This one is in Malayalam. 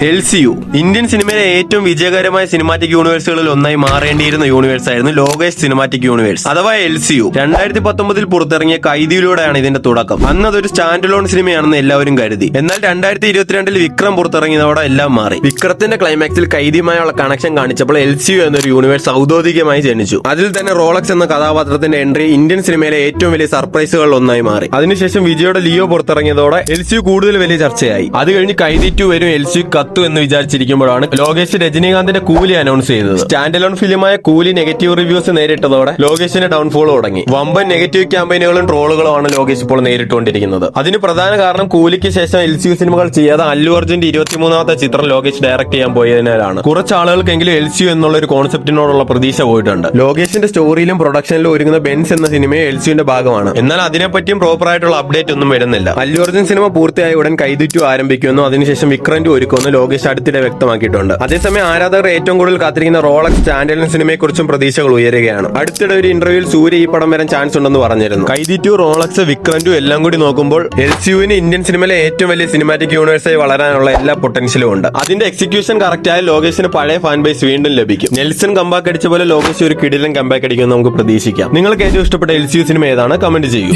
LCU ഇന്ത്യൻ സിനിമയിലെ ഏറ്റവും വിജയകരമായ സിനിമാറ്റിക് യൂണിവേഴ്സുകളിൽ ഒന്നായി മാറേണ്ടിയിരുന്ന യൂണിവേഴ്സ് ആയിരുന്നു ലോകേഷ് സിനിമാറ്റിക് യൂണിവേഴ്സ് അഥവാ LCU. 2019 പുറത്തിറങ്ങിയ കൈദിയിലൂടെയാണ് ഇതിന്റെ തുടക്കം. അന്ന് അതൊരു സ്റ്റാൻഡ് ലോൺ സിനിമയാണെന്ന് എല്ലാവരും കരുതി. എന്നാൽ 2022 വിക്രം പുറത്തിറങ്ങിയതോടെ എല്ലാം മാറി. വിക്രത്തിന്റെ ക്ലൈമാക്സിൽ കൈദിയുമായുള്ള കണക്ഷൻ കാണിച്ചപ്പോൾ LCU എന്നൊരു യൂണിവേഴ്സ് ഔദ്യോഗികമായി ജനിച്ചു. അതിൽ തന്നെ റോളക്സ് എന്ന കഥാപാത്രത്തിന്റെ എൻട്രി ഇന്ത്യൻ സിനിമയിലെ ഏറ്റവും വലിയ സർപ്രൈസുകളിൽ ഒന്നായി മാറി. അതിനുശേഷം വിജയുടെ ലിയോ പുറത്തിറങ്ങിയതോടെ LCU കൂടുതൽ വലിയ ചർച്ചയായി. അത് കഴിഞ്ഞ് കൈദി 2 വരും LCU കത്തു എന്ന് വിചാരിച്ചിരിക്കുമ്പോഴാണ് ലോകേഷ് രജനീകാന്തിന്റെ കൂലി അനൗൺസ് ചെയ്തത്. സ്റ്റാൻഡ് അലോൺ ഫിലിമായ കൂലി നെഗറ്റീവ് റിവ്യൂസ് നേരിട്ടതോടെ ലോകേഷിന്റെ ഡൗൺഫോൾ തുടങ്ങി. വമ്പൻ നെഗറ്റീവ് ക്യാമ്പയിനുകളും ട്രോളുകളുമാണ് ലോകേഷ് ഇപ്പോൾ നേരിട്ടുകൊണ്ടിരിക്കുന്നത്. അതിന് പ്രധാന കാരണം കൂലിക്ക് ശേഷം LCU സിനിമകൾ ചെയ്യാതെ അല്ലു അർജുന്റെ 23ാമത്തെ ചിത്രം ലോകേഷ് ഡയറക്ട് ചെയ്യാൻ പോയതിനാലാണ്. കുറച്ച് ആളുകൾക്കെങ്കിലും LCU എന്നുള്ള ഒരു കോൺസെപ്റ്റിനോടുള്ള പ്രതീക്ഷ പോയിട്ടുണ്ട്. ലോകേഷിന്റെ സ്റ്റോറിയിലും പ്രൊഡക്ഷനിലും ഒരുങ്ങുന്ന ബെൻസ് എന്ന സിനിമയെ LCUന്റെ ഭാഗമാണ്. എന്നാൽ അതിനെപ്പറ്റിയും പ്രോപ്പർ ആയിട്ടുള്ള അപ്ഡേറ്റ് ഒന്നും വരുന്നില്ല. അല്ലു അർജുൻ സിനിമ പൂർത്തിയായ ഉടൻ കൈദി 2 ആരംഭിക്കുമെന്നും അതിനുശേഷം വിക്രം 2 ഒരുക്കുമെന്ന് ലോകേഷ് അടുത്തിടെ വ്യക്തമാക്കിയിട്ടുണ്ട്. അതേസമയം ആരാധകർ ഏറ്റവും കൂടുതൽ കാത്തിരിക്കുന്ന റോളക്സ് സ്റ്റാൻഡ് അലോൺ സിനിമയെക്കുറിച്ചും പ്രതീക്ഷകൾ ഉയരുകയാണ്. അടുത്തിടെ ഒരു ഇന്റർവ്യൂവിൽ സൂര്യ ഈ പടം വരാൻ ചാൻസ് ഉണ്ടെന്ന് പറഞ്ഞിരുന്നു. കൈദി 2, റോളക്സ്, വിക്രം 2 എല്ലാം കൂടി നോക്കുമ്പോൾ LCUവിന് ഇന്ത്യൻ സിനിമയിലെ ഏറ്റവും വലിയ സിനിമാറ്റിക് യൂണിവേഴ്സായി വളരാനുള്ള എല്ലാ പൊട്ടൻഷ്യലും ഉണ്ട്. അതിന്റെ എക്സിക്യൂഷൻ കറക്റ്റ് ആയ ലോകേഷിന് പഴയ ഫാൻ ബേസ് വീണ്ടും ലഭിക്കും. നെൽസൺ കമ്പാക്ക് അടിച്ച പോലെ ലോകേഷ് ഒരു കിടിലൻ കമ്പാക്ക് അടിക്കുമെന്ന് നമുക്ക് പ്രതീക്ഷിക്കാം. നിങ്ങൾക്ക് ഏറ്റവും ഇഷ്ടപ്പെട്ട LCU സിനിമ ഏതാണ്? കമന്റ് ചെയ്യൂ.